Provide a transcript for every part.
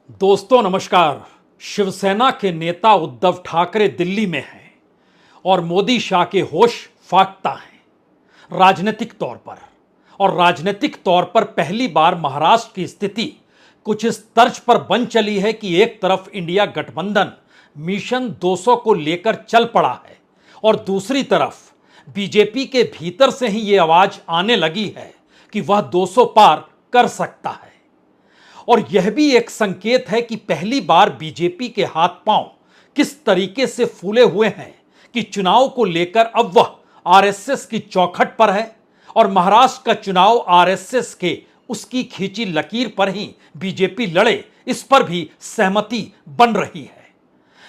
दोस्तों नमस्कार। शिवसेना के नेता उद्धव ठाकरे दिल्ली में हैं और मोदी शाह के होश फाख्ता हैं राजनीतिक तौर पर। और राजनीतिक तौर पर पहली बार महाराष्ट्र की स्थिति कुछ इस तर्ज पर बन चली है कि एक तरफ इंडिया गठबंधन मिशन 200 को लेकर चल पड़ा है और दूसरी तरफ बीजेपी के भीतर से ही ये आवाज आने लगी है कि वह 200 पार कर सकता है। और यह भी एक संकेत है कि पहली बार बीजेपी के हाथ पांव किस तरीके से फूले हुए हैं कि चुनाव को लेकर अब वह आरएसएस की चौखट पर है और महाराष्ट्र का चुनाव आरएसएस के उसकी खींची लकीर पर ही बीजेपी लड़े, इस पर भी सहमति बन रही है।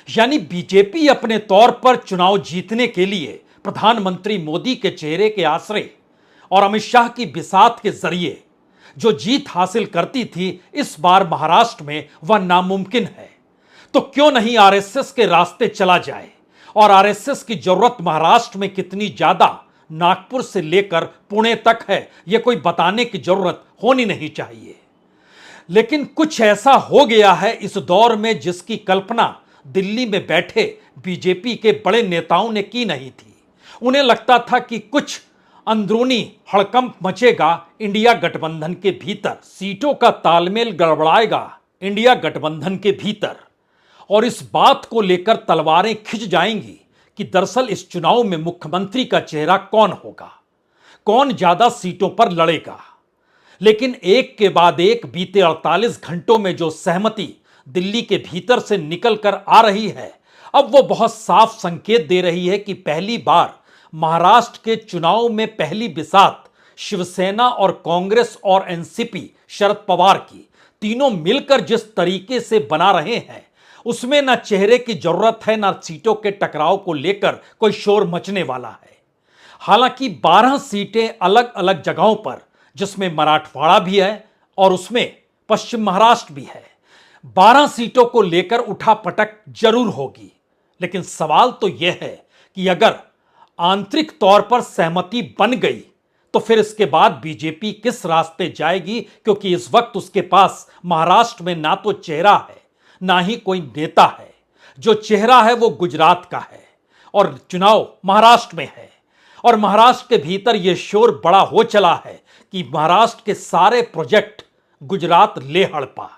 यानी बीजेपी अपने तौर पर चुनाव जीतने के लिए प्रधानमंत्री मोदी के चेहरे के आश्रय और अमित शाह की बिसात के जरिए जो जीत हासिल करती थी, इस बार महाराष्ट्र में वह नामुमकिन है। तो क्यों नहीं आरएसएस के रास्ते चला जाए। और आरएसएस की जरूरत महाराष्ट्र में कितनी ज्यादा नागपुर से लेकर पुणे तक है, यह कोई बताने की जरूरत होनी नहीं चाहिए। लेकिन कुछ ऐसा हो गया है इस दौर में जिसकी कल्पना दिल्ली में बैठे बीजेपी के बड़े नेताओं ने की नहीं थी। उन्हें लगता था कि कुछ अंदरूनी हड़कंप मचेगा इंडिया गठबंधन के भीतर, सीटों का तालमेल गड़बड़ाएगा इंडिया गठबंधन के भीतर और इस बात को लेकर तलवारें खिंच जाएंगी कि दरअसल इस चुनाव में मुख्यमंत्री का चेहरा कौन होगा, कौन ज्यादा सीटों पर लड़ेगा। लेकिन एक के बाद एक बीते 48 घंटों में जो सहमति दिल्ली के भीतर से निकल कर आ रही है, अब वो बहुत साफ संकेत दे रही है कि पहली बार महाराष्ट्र के चुनाव में पहली बिसात शिवसेना और कांग्रेस और एनसीपी शरद पवार की तीनों मिलकर जिस तरीके से बना रहे हैं, उसमें ना चेहरे की जरूरत है, ना सीटों के टकराव को लेकर कोई शोर मचने वाला है। हालांकि 12 सीटें अलग अलग जगहों पर, जिसमें मराठवाड़ा भी है और उसमें पश्चिम महाराष्ट्र भी है, 12 सीटों को लेकर उठापटक जरूर होगी। लेकिन सवाल तो यह है कि अगर आंतरिक तौर पर सहमति बन गई तो फिर इसके बाद बीजेपी किस रास्ते जाएगी, क्योंकि इस वक्त उसके पास महाराष्ट्र में ना तो चेहरा है ना ही कोई नेता है। जो चेहरा है वो गुजरात का है और चुनाव महाराष्ट्र में है। और महाराष्ट्र के भीतर यह शोर बड़ा हो चला है कि महाराष्ट्र के सारे प्रोजेक्ट गुजरात ले हड़पा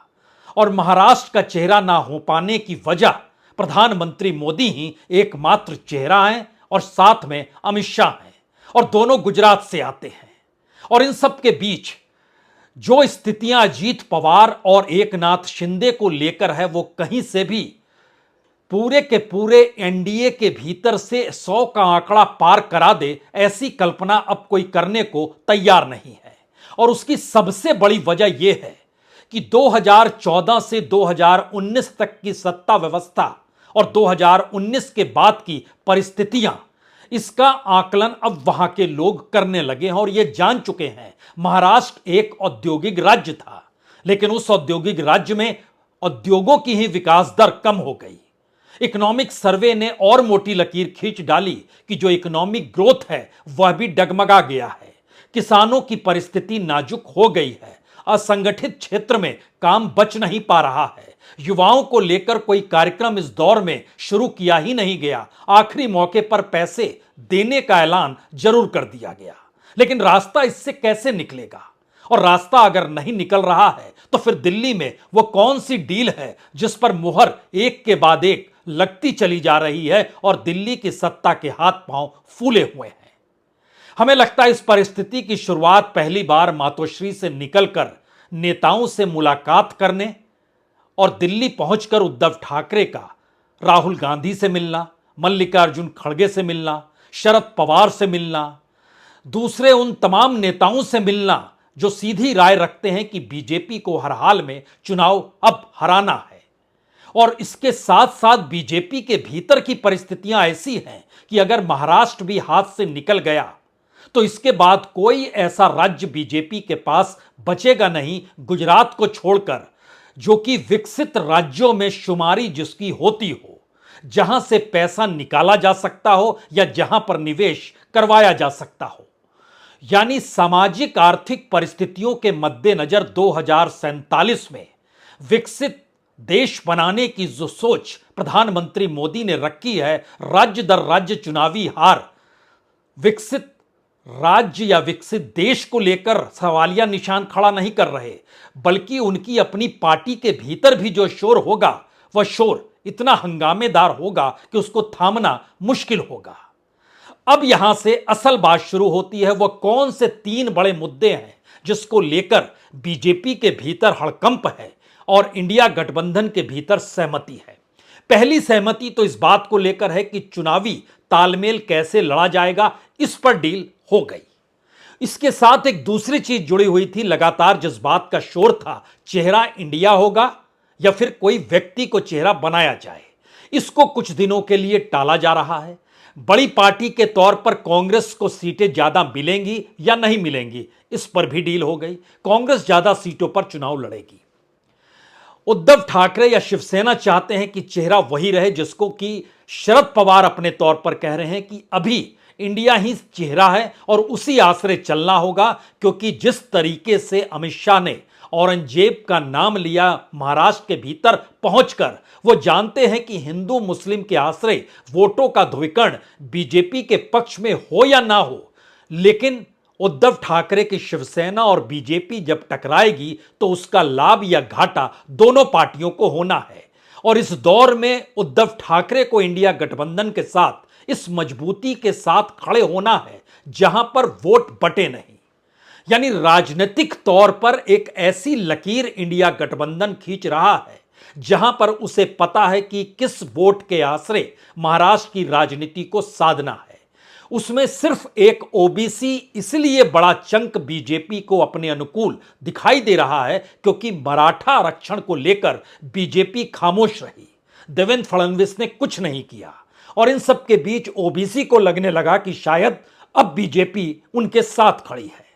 और महाराष्ट्र का चेहरा ना हो पाने की वजह प्रधानमंत्री मोदी ही एकमात्र चेहरा है और साथ में अमित शाह हैं और दोनों गुजरात से आते हैं। और इन सब के बीच जो स्थितियां अजीत पवार और एकनाथ शिंदे को लेकर है, वो कहीं से भी पूरे के पूरे एनडीए के भीतर से 100 का आंकड़ा पार करा दे, ऐसी कल्पना अब कोई करने को तैयार नहीं है। और उसकी सबसे बड़ी वजह यह है कि 2014 से 2019 तक की सत्ता व्यवस्था और 2019 के बाद की परिस्थितियां, इसका आकलन अब वहां के लोग करने लगे हैं और यह जान चुके हैं महाराष्ट्र एक औद्योगिक राज्य था, लेकिन उस औद्योगिक राज्य में उद्योगों की ही विकास दर कम हो गई। इकोनॉमिक सर्वे ने और मोटी लकीर खींच डाली कि जो इकोनॉमिक ग्रोथ है वह भी डगमगा गया है। किसानों की परिस्थिति नाजुक हो गई है, असंगठित क्षेत्र में काम बच नहीं पा रहा है, युवाओं को लेकर कोई कार्यक्रम इस दौर में शुरू किया ही नहीं गया। आखिरी मौके पर पैसे देने का ऐलान जरूर कर दिया गया, लेकिन रास्ता इससे कैसे निकलेगा। और रास्ता अगर नहीं निकल रहा है तो फिर दिल्ली में वो कौन सी डील है जिस पर मुहर एक के बाद एक लगती चली जा रही है और दिल्ली की सत्ता के हाथ पांव फूले हुए हैं। हमें लगता है इस परिस्थिति की शुरुआत पहली बार मातोश्री से निकलकर नेताओं से मुलाकात करने और दिल्ली पहुंचकर उद्धव ठाकरे का राहुल गांधी से मिलना, मल्लिकार्जुन खड़गे से मिलना, शरद पवार से मिलना, दूसरे उन तमाम नेताओं से मिलना जो सीधी राय रखते हैं कि बीजेपी को हर हाल में चुनाव अब हराना है। और इसके साथ साथ बीजेपी के भीतर की परिस्थितियां ऐसी हैं कि अगर महाराष्ट्र भी हाथ से निकल गया तो इसके बाद कोई ऐसा राज्य बीजेपी के पास बचेगा नहीं, गुजरात को छोड़कर, जो कि विकसित राज्यों में शुमारी जिसकी होती हो, जहां से पैसा निकाला जा सकता हो या जहां पर निवेश करवाया जा सकता हो। यानी सामाजिक आर्थिक परिस्थितियों के मद्देनजर 2047 में विकसित देश बनाने की जो सोच प्रधानमंत्री मोदी ने रखी है, राज्य दर राज्य चुनावी हार, विकसित राज्य या विकसित देश को लेकर सवालिया निशान खड़ा नहीं कर रहे, बल्कि उनकी अपनी पार्टी के भीतर भी जो शोर होगा, वह शोर इतना हंगामेदार होगा कि उसको थामना मुश्किल होगा। अब यहां से असल बात शुरू होती है। वह कौन से 3 बड़े मुद्दे हैं जिसको लेकर बीजेपी के भीतर हड़कंप है और इंडिया गठबंधन के भीतर सहमति है। पहली सहमति तो इस बात को लेकर है कि चुनावी तालमेल कैसे लड़ा जाएगा, इस पर डील हो गई। इसके साथ एक दूसरी चीज जुड़ी हुई थी। लगातार जिस बात का शोर था, चेहरा इंडिया होगा या फिर कोई व्यक्ति को चेहरा बनाया जाए, इसको कुछ दिनों के लिए टाला जा रहा है। बड़ी पार्टी के तौर पर कांग्रेस को सीटें ज्यादा मिलेंगी या नहीं मिलेंगी, इस पर भी डील हो गई। कांग्रेस ज्यादा सीटों पर चुनाव लड़ेगी। उद्धव ठाकरे या शिवसेना चाहते हैं कि चेहरा वही रहे जिसको कि शरद पवार अपने तौर पर कह रहे हैं कि अभी इंडिया ही चेहरा है और उसी आसरे चलना होगा, क्योंकि जिस तरीके से अमित शाह ने औरंगजेब का नाम लिया महाराष्ट्र के भीतर पहुंचकर, वो जानते हैं कि हिंदू मुस्लिम के आसरे वोटों का ध्रुवीकरण बीजेपी के पक्ष में हो या ना हो, लेकिन उद्धव ठाकरे की शिवसेना और बीजेपी जब टकराएगी तो उसका लाभ या घाटा दोनों पार्टियों को होना है। और इस दौर में उद्धव ठाकरे को इंडिया गठबंधन के साथ इस मजबूती के साथ खड़े होना है जहां पर वोट बटे नहीं। यानी राजनीतिक तौर पर एक ऐसी लकीर इंडिया गठबंधन खींच रहा है जहां पर उसे पता है कि किस वोट के आसरे महाराष्ट्र की राजनीति को साधना है। उसमें सिर्फ एक ओबीसी इसलिए बड़ा चंक बीजेपी को अपने अनुकूल दिखाई दे रहा है क्योंकि मराठा आरक्षण को लेकर बीजेपी खामोश रही। देवेंद्र फडणवीस ने कुछ नहीं किया और इन सब के बीच ओबीसी को लगने लगा कि शायद अब बीजेपी उनके साथ खड़ी है।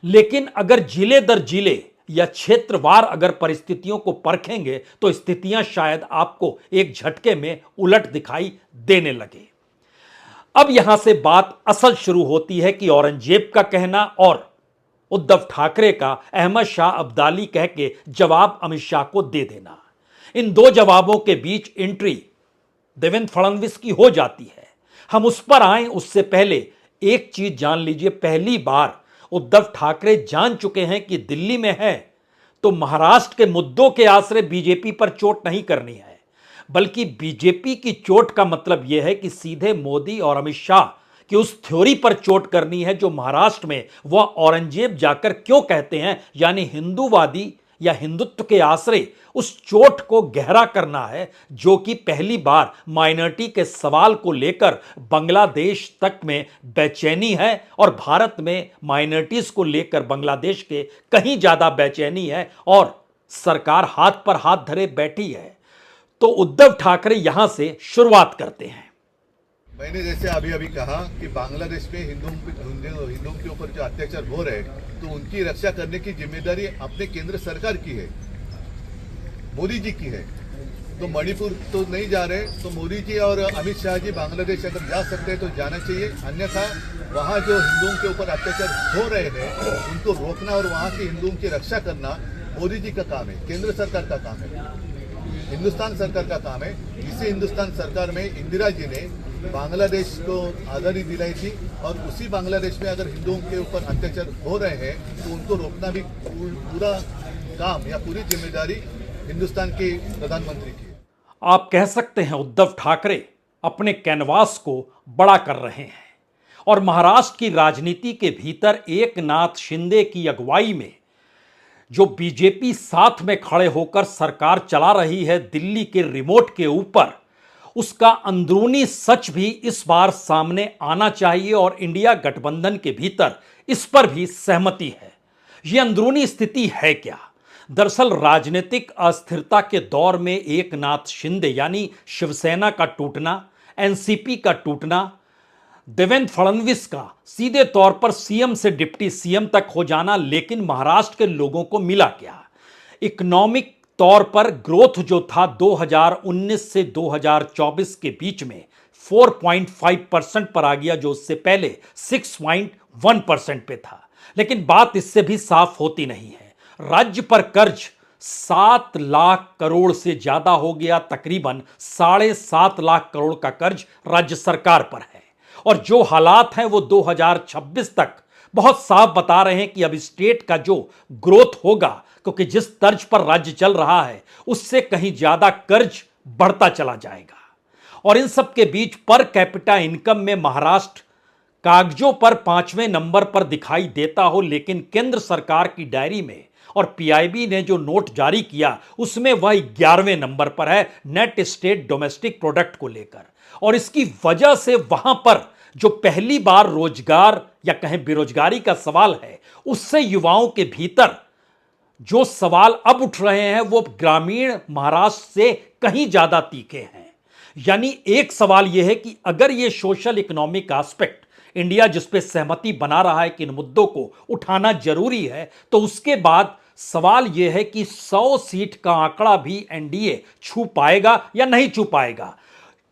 लेकिन अगर जिले दर जिले या क्षेत्रवार अगर परिस्थितियों को परखेंगे तो स्थितियां शायद आपको एक झटके में उलट दिखाई देने लगे। अब यहां से बात असल शुरू होती है कि औरंगजेब का कहना और उद्धव ठाकरे का अहमद शाह अब्दाली कह के जवाब अमित शाह को दे देना। इन दो जवाबों के बीच एंट्री देवेंद्र फडणवीस की हो जाती है। हम उस पर आए उससे पहले एक चीज जान लीजिए। पहली बार उद्धव ठाकरे जान चुके हैं कि दिल्ली में है तो महाराष्ट्र के मुद्दों के आसरे बीजेपी पर चोट नहीं करनी है, बल्कि बीजेपी की चोट का मतलब यह है कि सीधे मोदी और अमित शाह की उस थ्योरी पर चोट करनी है जो महाराष्ट्र में वह औरंगजेब जाकर क्यों कहते हैं, यानी हिंदूवादी या हिंदुत्व के आसरे उस चोट को गहरा करना है जो कि पहली बार माइनॉरिटी के सवाल को लेकर बांग्लादेश तक में बेचैनी है और भारत में माइनॉरिटीज को लेकर बांग्लादेश के कहीं ज्यादा बेचैनी है और सरकार हाथ पर हाथ धरे बैठी है। तो उद्धव ठाकरे यहां से शुरुआत करते हैं। मैंने जैसे अभी अभी कहा कि बांग्लादेश में हिंदुओं के ऊपर जो अत्याचार हो रहे हैं तो उनकी रक्षा करने की जिम्मेदारी अपने केंद्र सरकार की है, मोदी जी की है। तो मणिपुर तो नहीं जा रहे, तो मोदी जी और अमित शाह जी बांग्लादेश अगर जा सकते हैं तो जाना चाहिए, अन्यथा वहाँ जो हिंदुओं के ऊपर अत्याचार हो रहे हैं उनको रोकना और वहाँ के हिंदुओं की रक्षा करना मोदी जी का काम है, केंद्र सरकार का काम है, हिंदुस्तान सरकार का काम है। इसी हिंदुस्तान सरकार में इंदिरा जी ने बांग्लादेश को आज़ादी दिलाई थी और उसी बांग्लादेश में अगर हिंदुओं के ऊपर अत्याचार हो रहे हैं तो उनको रोकना भी पूरा काम या पूरी जिम्मेदारी हिंदुस्तान के प्रधानमंत्री की है। आप कह सकते हैं उद्धव ठाकरे अपने कैनवास को बड़ा कर रहे हैं और महाराष्ट्र की राजनीति के भीतर एकनाथ शिंदे की अगुवाई में जो बीजेपी साथ में खड़े होकर सरकार चला रही है दिल्ली के रिमोट के ऊपर, उसका अंदरूनी सच भी इस बार सामने आना चाहिए और इंडिया गठबंधन के भीतर इस पर भी सहमति है। यह अंदरूनी स्थिति है क्या? दरअसल राजनीतिक अस्थिरता के दौर में एकनाथ शिंदे यानी शिवसेना का टूटना, एनसीपी का टूटना, देवेंद्र फडणवीस का सीधे तौर पर सीएम से डिप्टी सीएम तक हो जाना, लेकिन महाराष्ट्र के लोगों को मिला क्या? इकोनॉमिक तौर पर ग्रोथ जो था 2019 से 2024 के बीच में 4.5% पर आ गया, जो उससे पहले 6.1% पे था। लेकिन बात इससे भी साफ होती नहीं है। राज्य पर कर्ज 7 लाख करोड़ से ज्यादा हो गया। तकरीबन 7.5 लाख करोड़ का कर्ज राज्य सरकार पर है। और जो हालात हैं वो 2026 तक बहुत साफ बता रहे हैं कि अब स्टेट का जो ग्रोथ होगा, क्योंकि जिस तर्ज पर राज्य चल रहा है उससे कहीं ज्यादा कर्ज बढ़ता चला जाएगा। और इन सब के बीच पर कैपिटा इनकम में महाराष्ट्र कागजों पर 5वें नंबर पर दिखाई देता हो, लेकिन केंद्र सरकार की डायरी में और पीआईबी ने जो नोट जारी किया उसमें वह 11वें नंबर पर है नेट स्टेट डोमेस्टिक प्रोडक्ट को लेकर। और इसकी वजह से वहां पर जो पहली बार रोजगार या कहें बेरोजगारी का सवाल है, उससे युवाओं के भीतर जो सवाल अब उठ रहे हैं वो ग्रामीण महाराष्ट्र से कहीं ज्यादा तीखे हैं। यानी एक सवाल यह है कि अगर ये सोशल इकोनॉमिक एस्पेक्ट इंडिया जिस पे सहमति बना रहा है कि इन मुद्दों को उठाना जरूरी है, तो उसके बाद सवाल यह है कि 100 सीट का आंकड़ा भी एनडीए छू पाएगा या नहीं छू पाएगा।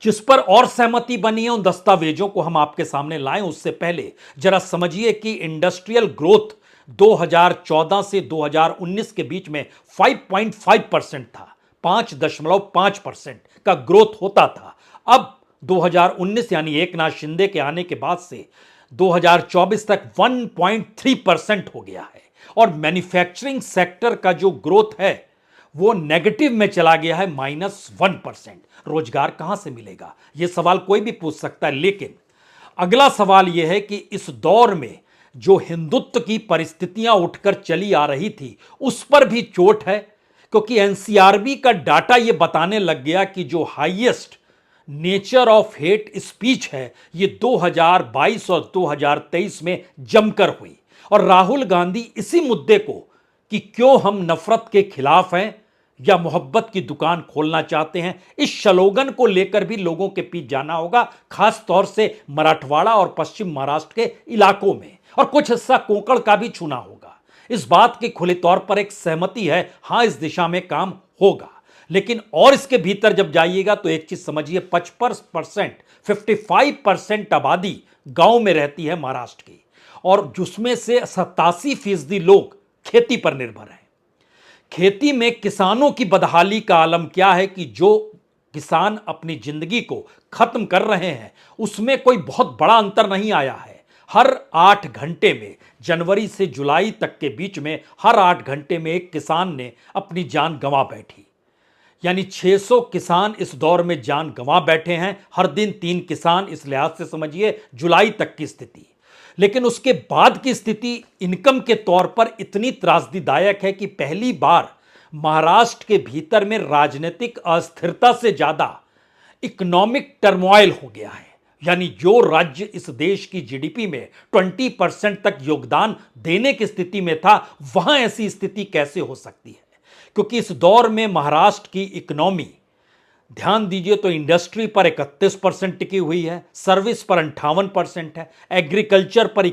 जिस पर और सहमति बनी है उन दस्तावेजों को हम आपके सामने लाएं, उससे पहले जरा समझिए कि इंडस्ट्रियल ग्रोथ 2014 से 2019 के बीच में 5.5% था, 5.5% का ग्रोथ होता था। अब 2019 यानी एकनाथ शिंदे के आने के बाद से 2024 तक 1.3% हो गया है। और मैन्युफैक्चरिंग सेक्टर का जो ग्रोथ है वो नेगेटिव में चला गया है, -1%। रोजगार कहां से मिलेगा, यह सवाल कोई भी पूछ सकता है। लेकिन अगला सवाल यह है कि इस दौर में जो हिंदुत्व की परिस्थितियां उठकर चली आ रही थी उस पर भी चोट है, क्योंकि एनसीआरबी का डाटा यह बताने लग गया कि जो highest nature of hate speech है ये 2022 और 2023 में जमकर हुई। और राहुल गांधी इसी मुद्दे को कि क्यों हम नफरत के खिलाफ हैं या मोहब्बत की दुकान खोलना चाहते हैं, इस स्लोगन को लेकर भी लोगों के बीच जाना होगा, खास तौर से मराठवाड़ा और पश्चिम महाराष्ट्र के इलाकों में, और कुछ हिस्सा कोंकण का भी छूना होगा। इस बात की खुले तौर पर एक सहमति है, हां इस दिशा में काम होगा। लेकिन और इसके भीतर जब जाइएगा तो एक चीज समझिए, 55% आबादी गांव में रहती है महाराष्ट्र की, और जिसमें से 87% लोग खेती पर निर्भर हैं। खेती में किसानों की बदहाली का आलम क्या है कि जो किसान अपनी जिंदगी को खत्म कर रहे हैं उसमें कोई बहुत बड़ा अंतर नहीं आया है। हर 8 घंटे में, जनवरी से जुलाई तक के बीच में हर 8 घंटे में एक किसान ने अपनी जान गंवा बैठी। यानी 600 किसान इस दौर में जान गंवा बैठे हैं, हर दिन 3 किसान। इस लिहाज से समझिए जुलाई तक की स्थिति। लेकिन उसके बाद की स्थिति इनकम के तौर पर इतनी त्रासदीदायक है कि पहली बार महाराष्ट्र के भीतर में राजनीतिक अस्थिरता से ज्यादा इकोनॉमिक टर्मोइल हो गया है। यानी जो राज्य इस देश की जीडीपी में 20% तक योगदान देने की स्थिति में था, वहां ऐसी स्थिति कैसे हो सकती है? क्योंकि इस दौर में महाराष्ट्र की इकोनॉमी, ध्यान दीजिए तो इंडस्ट्री पर 31% टिकी हुई है, सर्विस पर 58% है, एग्रीकल्चर पर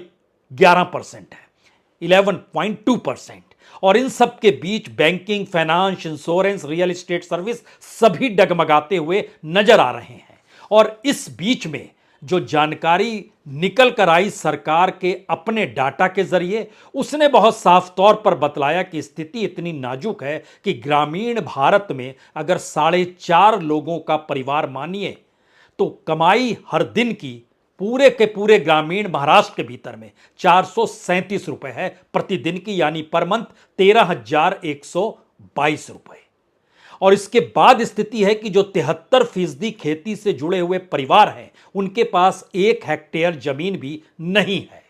11% है, 11.2%। और इन सब के बीच banking, finance, insurance, real estate service सभी डगमगाते हुए नजर आ रहे हैं। और इस बीच में जो जानकारी निकल कर आई सरकार के अपने डाटा के जरिए, उसने बहुत साफ तौर पर बतलाया कि स्थिति इतनी नाजुक है कि ग्रामीण भारत में अगर 4.5 लोगों का परिवार मानिए तो कमाई हर दिन की पूरे के पूरे ग्रामीण महाराष्ट्र के भीतर में 437 रुपए है प्रतिदिन की, यानी पर मंथ 13,122 रुपए। और इसके बाद स्थिति है कि जो 73% खेती से जुड़े हुए परिवार हैं उनके पास 1 हेक्टेयर जमीन भी नहीं है।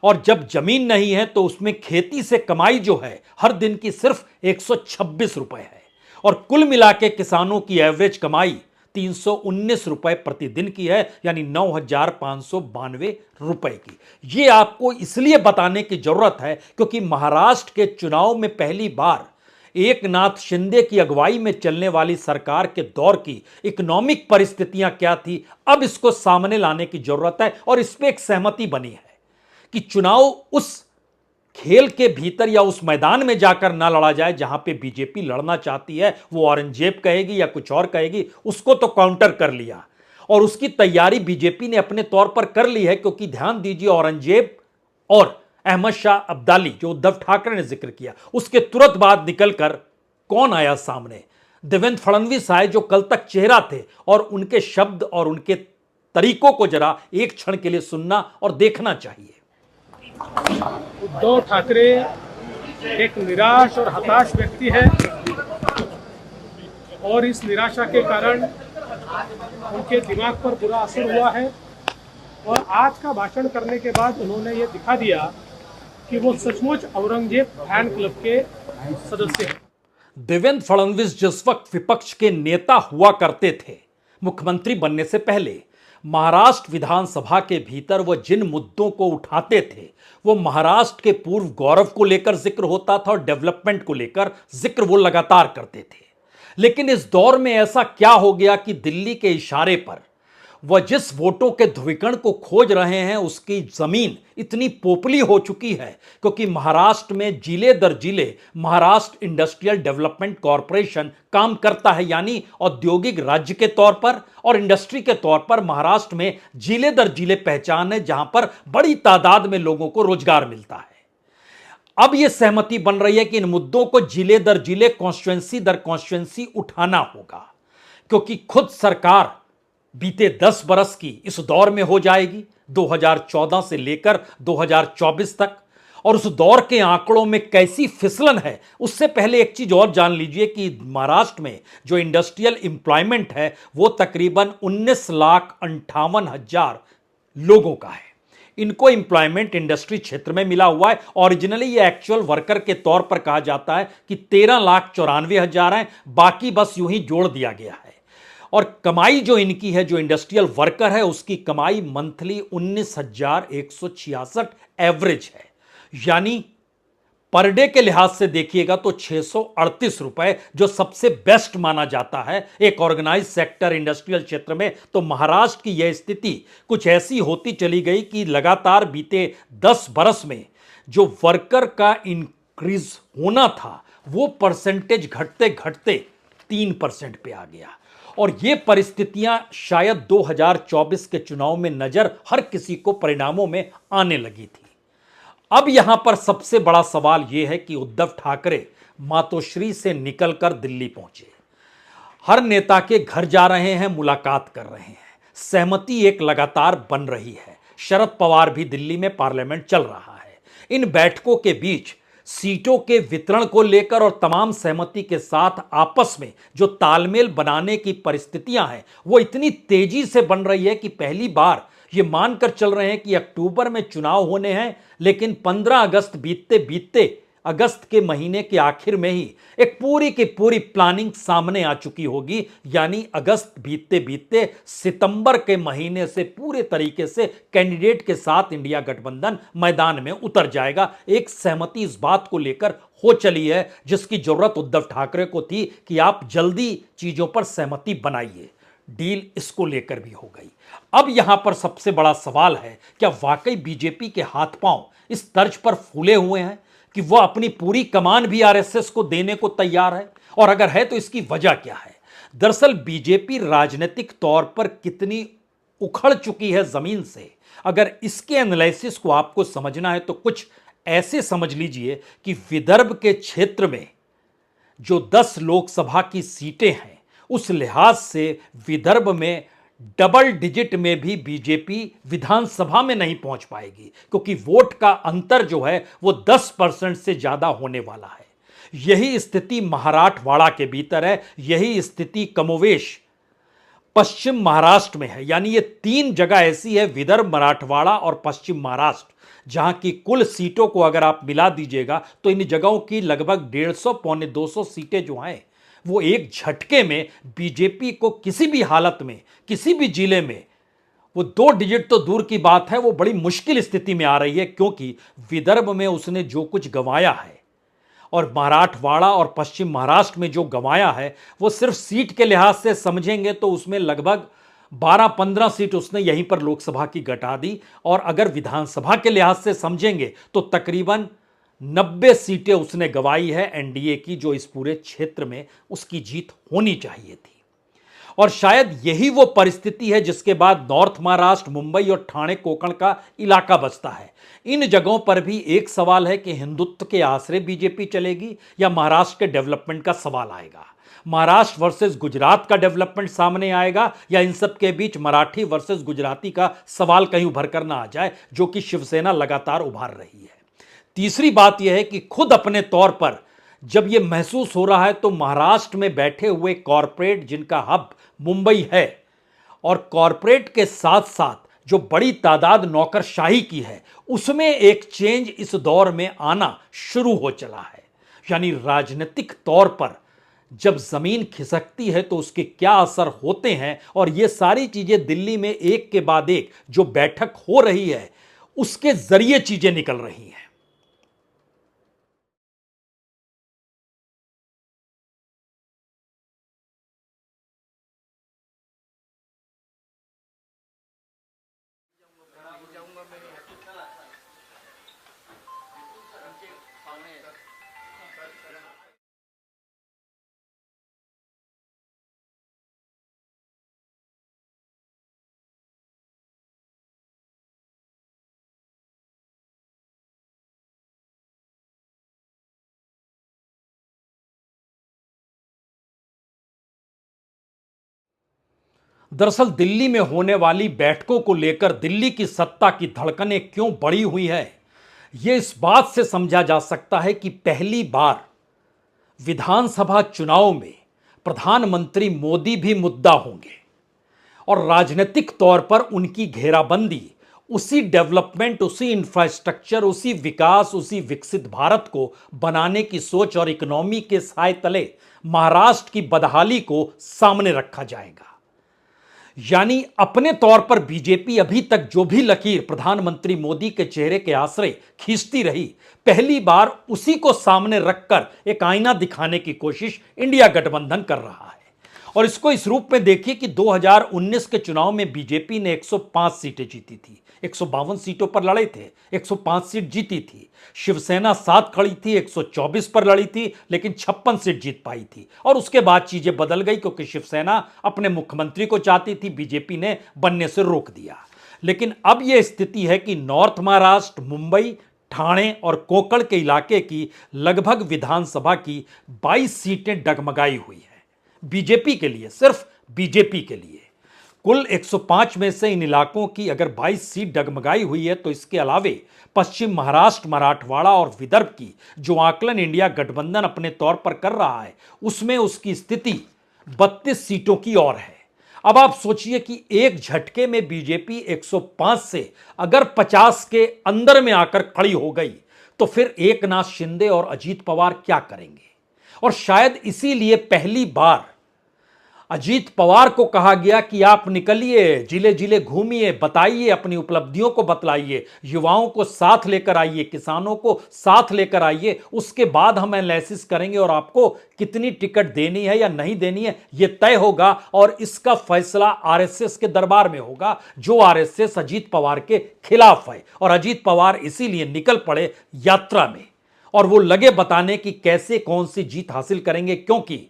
और जब जमीन नहीं है तो उसमें खेती से कमाई जो है हर दिन की सिर्फ 126 रुपए है। और कुल मिला के किसानों की एवरेज कमाई 319 रुपए प्रतिदिन की है, यानी 9,592 रुपए की। यह आपको इसलिए बताने की जरूरत है क्योंकि महाराष्ट्र के चुनाव में पहली बार एकनाथ शिंदे की अगुवाई में चलने वाली सरकार के दौर की इकोनॉमिक परिस्थितियां क्या थी, अब इसको सामने लाने की जरूरत है। और इसमें एक सहमति बनी है कि चुनाव उस खेल के भीतर या उस मैदान में जाकर ना लड़ा जाए जहां पे बीजेपी लड़ना चाहती है। वो औरंगजेब कहेगी या कुछ और कहेगी, उसको तो काउंटर कर लिया और उसकी तैयारी बीजेपी ने अपने तौर पर कर ली है। क्योंकि ध्यान दीजिए, औरंगजेब और अहमद शाह अब्दाली जो उद्धव ठाकरे ने जिक्र किया, उसके तुरंत बाद निकलकर कौन आया सामने? देवेंद्र फडणवीस आए, जो कल तक चेहरा थे, और उनके शब्द और उनके तरीकों को जरा एक क्षण के लिए सुनना और देखना चाहिए। उद्धव ठाकरे एक निराश और हताश व्यक्ति है और इस निराशा के कारण उनके दिमाग पर बुरा असर हुआ है और आज का भाषण करने के बाद उन्होंने ये दिखा दिया कि वो सचमुच औरंगजेब फैन क्लब के सदस्य हैं। देवेंद्र फडणवीस जिस वक्त विपक्ष के नेता हुआ करते थे, मुख्यमंत्री बनने से पहले महाराष्ट्र विधानसभा के भीतर वो जिन मुद्दों को उठाते थे, वो महाराष्ट्र के पूर्व गौरव को लेकर जिक्र होता था और डेवलपमेंट को लेकर जिक्र वो लगातार करते थे। लेकिन इस दौर में ऐसा क्या हो गया कि दिल्ली के इशारे पर वह जिस वोटों के ध्रुवीकरण को खोज रहे हैं, उसकी जमीन इतनी पोपली हो चुकी है क्योंकि महाराष्ट्र में जिले दर जिले महाराष्ट्र इंडस्ट्रियल डेवलपमेंट कॉरपोरेशन काम करता है, यानी औद्योगिक राज्य के तौर पर और इंडस्ट्री के तौर पर महाराष्ट्र में जिले दर जिले पहचान है, जहां पर बड़ी तादाद में लोगों को रोजगार मिलता है। अब यह सहमति बन रही है कि इन मुद्दों को जिले दर जिले, कॉन्स्टिट्यूएंसी दर कॉन्स्टिट्यूएंसी उठाना होगा, क्योंकि खुद सरकार बीते 10 बरस की इस दौर में हो जाएगी, 2014 से लेकर 2024 तक। और उस दौर के आंकड़ों में कैसी फिसलन है, उससे पहले एक चीज और जान लीजिए कि महाराष्ट्र में जो इंडस्ट्रियल एम्प्लॉयमेंट है वो तकरीबन 19,58,000 लोगों का है। इनको एम्प्लॉयमेंट इंडस्ट्री क्षेत्र में मिला हुआ है। ओरिजिनली ये एक्चुअल वर्कर के तौर पर कहा जाता है कि 13,94,000 हैं, बाकी बस यूं ही जोड़ दिया गया है। और कमाई जो इनकी है, जो इंडस्ट्रियल वर्कर है, उसकी कमाई मंथली 19,166 एवरेज है, यानी पर डे के लिहाज से देखिएगा तो 638 रुपए, जो सबसे बेस्ट माना जाता है एक ऑर्गेनाइज सेक्टर इंडस्ट्रियल क्षेत्र में। तो महाराष्ट्र की यह स्थिति कुछ ऐसी होती चली गई कि लगातार बीते 10 बरस में जो वर्कर का इंक्रीज होना था वो परसेंटेज घटते घटते 3% पे आ गया। और ये परिस्थितियां शायद 2024 के चुनाव में नजर हर किसी को परिणामों में आने लगी थी। अब यहां पर सबसे बड़ा सवाल यह है कि उद्धव ठाकरे मातोश्री से निकलकर दिल्ली पहुंचे, हर नेता के घर जा रहे हैं, मुलाकात कर रहे हैं, सहमति एक लगातार बन रही है। शरद पवार भी दिल्ली में पार्लियामेंट चल रहा है। इन बैठकों के बीच सीटों के वितरण को लेकर और तमाम सहमति के साथ आपस में जो तालमेल बनाने की परिस्थितियां हैं वो इतनी तेजी से बन रही है कि पहली बार ये मानकर चल रहे हैं कि अक्टूबर में चुनाव होने हैं, लेकिन 15 अगस्त बीतते बीतते अगस्त के महीने के आखिर में ही एक पूरी की पूरी प्लानिंग सामने आ चुकी होगी, यानी अगस्त बीतते बीतते सितंबर के महीने से पूरे तरीके से कैंडिडेट के साथ इंडिया गठबंधन मैदान में उतर जाएगा। एक सहमति इस बात को लेकर हो चली है जिसकी जरूरत उद्धव ठाकरे को थी कि आप जल्दी चीजों पर सहमति बनाइए। डील इसको लेकर भी हो गई। अब यहां पर सबसे बड़ा सवाल है, क्या वाकई बीजेपी के हाथ पांव इस तर्ज पर फूले हुए हैं कि वह अपनी पूरी कमान भी आरएसएस को देने को तैयार है? और अगर है तो इसकी वजह क्या है? दरअसल बीजेपी राजनीतिक तौर पर कितनी उखड़ चुकी है जमीन से, अगर इसके एनालिसिस को आपको समझना है तो कुछ ऐसे समझ लीजिए कि विदर्भ के क्षेत्र में जो 10 लोकसभा की सीटें हैं उस लिहाज से विदर्भ में डबल डिजिट में भी बीजेपी विधानसभा में नहीं पहुंच पाएगी, क्योंकि वोट का अंतर जो है वो 10% से ज्यादा होने वाला है। यही स्थिति मराठवाड़ा के भीतर है, यही स्थिति कमोवेश पश्चिम महाराष्ट्र में है। यानी ये 3 जगह ऐसी है, विदर्भ, मराठवाड़ा और पश्चिम महाराष्ट्र, जहां की कुल सीटों को अगर आप मिला दीजिएगा तो इन जगहों की लगभग 150 पौने 200 सीटें जो हैं वो एक झटके में बीजेपी को किसी भी हालत में किसी भी जिले में, वो 2 डिजिट तो दूर की बात है, वो बड़ी मुश्किल स्थिति में आ रही है, क्योंकि विदर्भ में उसने जो कुछ गंवाया है और मराठवाड़ा और पश्चिम महाराष्ट्र में जो गंवाया है वो सिर्फ सीट के लिहाज से समझेंगे तो उसमें लगभग 12-15 सीट उसने यहीं पर लोकसभा की घटा दी, और अगर विधानसभा के लिहाज से समझेंगे तो तकरीबन 90 सीटें उसने गंवाई है एनडीए की, जो इस पूरे क्षेत्र में उसकी जीत होनी चाहिए थी। और शायद यही वो परिस्थिति है जिसके बाद नॉर्थ महाराष्ट्र, मुंबई और ठाणे कोंकण का इलाका बचता है। इन जगहों पर भी एक सवाल है कि हिंदुत्व के आसरे बीजेपी चलेगी या महाराष्ट्र के डेवलपमेंट का सवाल आएगा। महाराष्ट्र वर्सेस गुजरात का डेवलपमेंट सामने आएगा या इन सब के बीच मराठी वर्सेस गुजराती का सवाल कहीं उभर कर ना आ जाए, जो कि शिवसेना लगातार उभार रही है। तीसरी बात यह है कि खुद अपने तौर पर जब यह महसूस हो रहा है तो महाराष्ट्र में बैठे हुए कॉरपोरेट, जिनका हब मुंबई है, और कॉरपोरेट के साथ साथ जो बड़ी तादाद नौकरशाही की है, उसमें एक चेंज इस दौर में आना शुरू हो चला है। यानी राजनीतिक तौर पर जब जमीन खिसकती है तो उसके क्या असर होते हैं, और ये सारी चीजें दिल्ली में एक के बाद एक जो बैठक हो रही है उसके जरिए चीजें निकल रही हैं। दरअसल दिल्ली में होने वाली बैठकों को लेकर दिल्ली की सत्ता की धड़कनें क्यों बढ़ी हुई है, यह इस बात से समझा जा सकता है कि पहली बार विधानसभा चुनाव में प्रधानमंत्री मोदी भी मुद्दा होंगे और राजनीतिक तौर पर उनकी घेराबंदी उसी डेवलपमेंट, उसी इंफ्रास्ट्रक्चर, उसी विकास, उसी विकसित भारत को बनाने की सोच और इकोनॉमी के साए तले महाराष्ट्र की बदहाली को सामने रखा जाएगा। यानी अपने तौर पर बीजेपी अभी तक जो भी लकीर प्रधानमंत्री मोदी के चेहरे के आसरे खींचती रही, पहली बार उसी को सामने रखकर एक आईना दिखाने की कोशिश इंडिया गठबंधन कर रहा है। और इसको इस रूप में देखिए कि 2019 के चुनाव में बीजेपी ने 105 सीटें जीती थी, 152 सीटों पर लड़े थे, 105 सीट जीती थी। शिवसेना साथ खड़ी थी, 124 पर लड़ी थी, लेकिन 56 सीट जीत पाई थी। और उसके बाद चीजें बदल गई क्योंकि शिवसेना अपने मुख्यमंत्री को चाहती थी, बीजेपी ने बनने से रोक दिया। लेकिन अब यह स्थिति है कि नॉर्थ महाराष्ट्र, मुंबई, ठाणे और कोंकण के इलाके की लगभग विधानसभा की 22 सीटें डगमगाई हुई है बीजेपी के लिए, सिर्फ बीजेपी के लिए। कुल 105 में से इन इलाकों की अगर 22 सीट डगमगाई हुई है तो इसके अलावे पश्चिम महाराष्ट्र, मराठवाड़ा और विदर्भ की जो आकलन इंडिया गठबंधन अपने तौर पर कर रहा है, उसमें उसकी स्थिति 32 सीटों की और है। अब आप सोचिए कि एक झटके में बीजेपी 105 से अगर 50 के अंदर में आकर खड़ी हो गई तो फिर एकनाथ शिंदे और अजीत पवार क्या करेंगे। और शायद इसीलिए पहली बार अजीत पवार को कहा गया कि आप निकलिए, जिले जिले घूमिए, बताइए, अपनी उपलब्धियों को बतलाइए, युवाओं को साथ लेकर आइए, किसानों को साथ लेकर आइए, उसके बाद हम एनालिसिस करेंगे और आपको कितनी टिकट देनी है या नहीं देनी है यह तय होगा। और इसका फैसला आरएसएस के दरबार में होगा, जो आरएसएस अजीत पवार के खिलाफ है। और अजीत पवार इसीलिए निकल पड़े यात्रा में और वो लगे बताने कि कैसे कौन सी जीत हासिल करेंगे, क्योंकि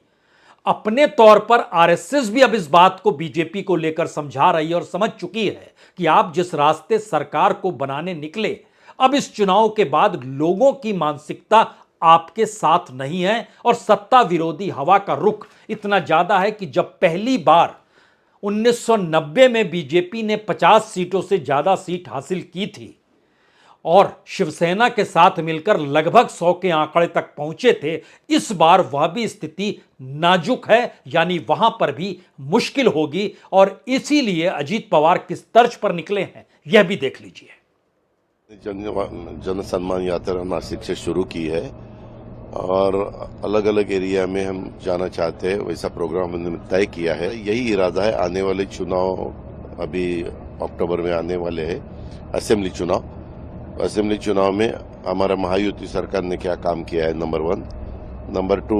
अपने तौर पर आरएसएस भी अब इस बात को बीजेपी को लेकर समझा रही है और समझ चुकी है कि आप जिस रास्ते सरकार को बनाने निकले, अब इस चुनाव के बाद लोगों की मानसिकता आपके साथ नहीं है और सत्ता विरोधी हवा का रुख इतना ज्यादा है कि जब पहली बार 1990 में बीजेपी ने 50 सीटों से ज्यादा सीट हासिल की थी और शिवसेना के साथ मिलकर लगभग 100 के आंकड़े तक पहुंचे थे, इस बार वह भी स्थिति नाजुक है, यानी वहां पर भी मुश्किल होगी। और इसीलिए अजीत पवार किस तर्ज पर निकले हैं यह भी देख लीजिए। जन सम्मान यात्रा नासिक से शुरू की है और अलग अलग एरिया में हम जाना चाहते हैं, वैसा प्रोग्राम हमने तय किया है। यही इरादा है, आने वाले चुनाव अभी अक्टूबर में आने वाले हैं, असेंबली चुनाव में हमारा महायुति सरकार ने क्या काम किया है, नंबर 1। नंबर 2,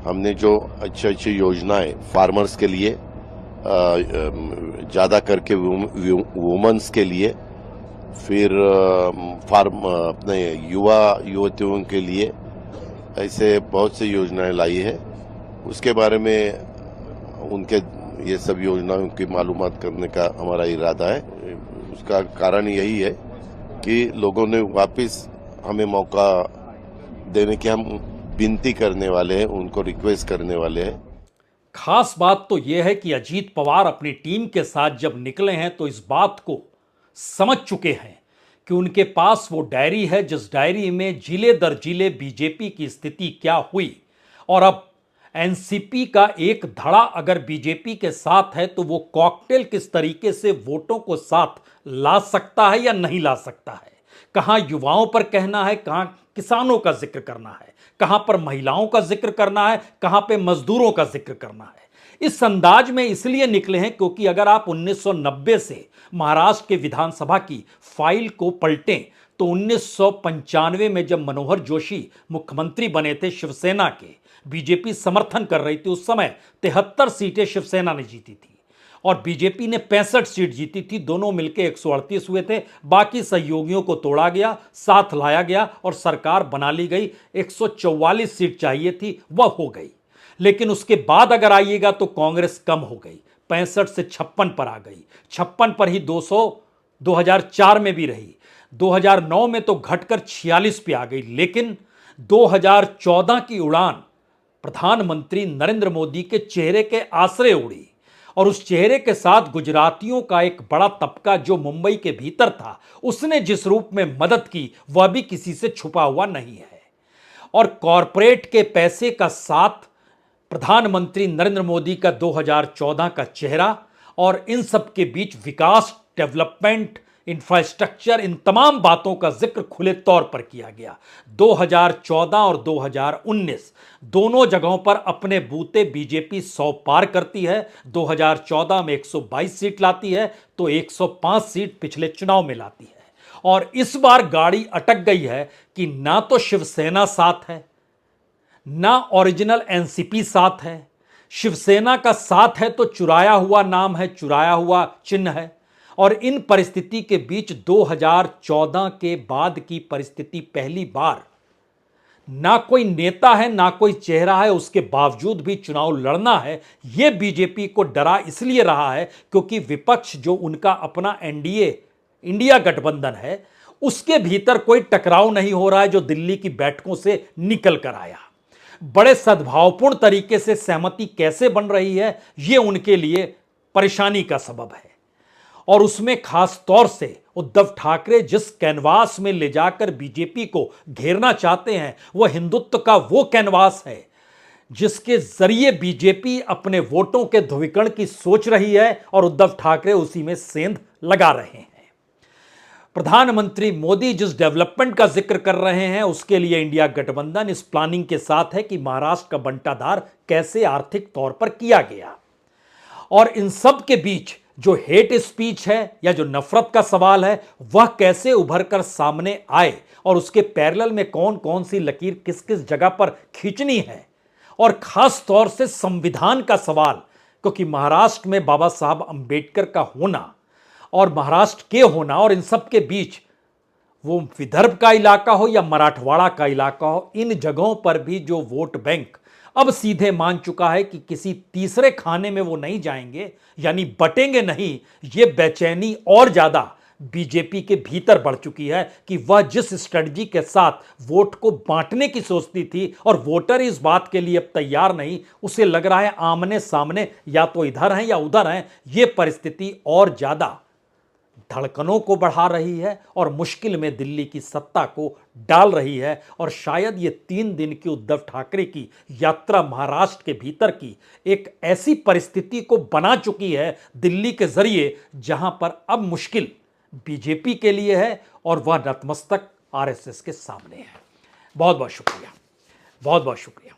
हमने जो अच्छी योजनाएं फार्मर्स के लिए, ज्यादा करके वुमेन्स के लिए, फिर अपने युवतियों के लिए, ऐसे बहुत सी योजनाएं लाई है। उसके बारे में उनके ये सब योजनाओं की मालूमात करने का हमारा इरादा है। उसका कारण यही है कि लोगों ने वापस हमें मौका देने की हम विनती करने वाले हैं, उनको रिक्वेस्ट करने वाले हैं। खास बात तो यह है कि अजीत पवार अपनी टीम के साथ जब निकले हैं तो इस बात को समझ चुके हैं कि उनके पास वो डायरी है जिस डायरी में जिले दर जिले बीजेपी की स्थिति क्या हुई, और अब एनसीपी का एक धड़ा अगर बीजेपी के साथ है तो वो कॉकटेल किस तरीके से वोटों को साथ ला सकता है या नहीं ला सकता है। कहां युवाओं पर कहना है, कहां किसानों का जिक्र करना है, कहां पर महिलाओं का जिक्र करना है, कहां पे मजदूरों का जिक्र करना है। इस अंदाज में इसलिए निकले हैं क्योंकि अगर आप 1990 से महाराष्ट्र के विधानसभा की फाइल को पलटें तो 1995 में जब मनोहर जोशी मुख्यमंत्री बने थे शिवसेना के, बीजेपी समर्थन कर रही थी, उस समय 73 सीटें शिवसेना ने जीती थी और बीजेपी ने 65 सीट जीती थी। दोनों मिलकर 138 हुए थे। बाकी सहयोगियों को तोड़ा गया, साथ लाया गया और सरकार बना ली गई। 144 सीट चाहिए थी, वह हो गई। लेकिन उसके बाद अगर आइएगा तो कांग्रेस कम हो गई, 65 से 56 पर आ गई। 56 पर ही 200 2004 में भी रही, 2009 में तो घटकर 46 पे आ गई। लेकिन 2014 की उड़ान प्रधानमंत्री नरेंद्र मोदी के चेहरे के आसरे उड़ी और उस चेहरे के साथ गुजरातियों का एक बड़ा तबका जो मुंबई के भीतर था, उसने जिस रूप में मदद की वह भी किसी से छुपा हुआ नहीं है। और कॉरपोरेट के पैसे का साथ प्रधानमंत्री नरेंद्र मोदी का 2014 का चेहरा और इन सब के बीच विकास, डेवलपमेंट, इंफ्रास्ट्रक्चर, इन तमाम बातों का जिक्र खुले तौर पर किया गया। 2014 और 2019 दोनों जगहों पर अपने बूते बीजेपी 100 पार करती है। 2014 में 122 सीट लाती है तो 105 सीट पिछले चुनाव में लाती है। और इस बार गाड़ी अटक गई है कि ना तो शिवसेना साथ है, ना ओरिजिनल एनसीपी साथ है। शिवसेना का साथ है तो चुराया हुआ नाम है, चुराया हुआ चिन्ह है। और इन परिस्थिति के बीच 2014 के बाद की परिस्थिति पहली बार, ना कोई नेता है ना कोई चेहरा है, उसके बावजूद भी चुनाव लड़ना है। यह बीजेपी को डरा इसलिए रहा है क्योंकि विपक्ष जो उनका अपना एनडीए इंडिया गठबंधन है, उसके भीतर कोई टकराव नहीं हो रहा है जो दिल्ली की बैठकों से निकल कर आया। बड़े सद्भावपूर्ण तरीके से सहमति कैसे बन रही है, यह उनके लिए परेशानी का सबब है। और उसमें खास तौर से उद्धव ठाकरे जिस कैनवास में ले जाकर बीजेपी को घेरना चाहते हैं, वह हिंदुत्व का वो कैनवास है जिसके जरिए बीजेपी अपने वोटों के ध्रुवीकरण की सोच रही है और उद्धव ठाकरे उसी में सेंध लगा रहे हैं। प्रधानमंत्री मोदी जिस डेवलपमेंट का जिक्र कर रहे हैं, उसके लिए इंडिया गठबंधन इस प्लानिंग के साथ है कि महाराष्ट्र का बंटाधार कैसे आर्थिक तौर पर किया गया। और इन सब के बीच जो हेट स्पीच है या जो नफरत का सवाल है, वह कैसे उभर कर सामने आए और उसके पैरेलल में कौन कौन सी लकीर किस किस जगह पर खींचनी है। और खास तौर से संविधान का सवाल, क्योंकि महाराष्ट्र में बाबा साहब अंबेडकर का होना और महाराष्ट्र के होना, और इन सब के बीच वो विदर्भ का इलाका हो या मराठवाड़ा का इलाका हो, इन जगहों पर भी जो वोट बैंक अब सीधे मान चुका है कि किसी तीसरे खाने में वो नहीं जाएंगे, यानी बटेंगे नहीं। ये बेचैनी और ज्यादा बीजेपी के भीतर बढ़ चुकी है कि वह जिस स्ट्रेटजी के साथ वोट को बांटने की सोचती थी और वोटर इस बात के लिए अब तैयार नहीं, उसे लग रहा है आमने सामने या तो इधर हैं या उधर हैं। ये परिस्थिति और ज्यादा धड़कनों को बढ़ा रही है और मुश्किल में दिल्ली की सत्ता को डाल रही है। और शायद ये 3 दिन की उद्धव ठाकरे की यात्रा महाराष्ट्र के भीतर की एक ऐसी परिस्थिति को बना चुकी है दिल्ली के जरिए, जहां पर अब मुश्किल बीजेपी के लिए है और वह नतमस्तक आरएसएस के सामने है। बहुत बहुत शुक्रिया, बहुत बहुत शुक्रिया।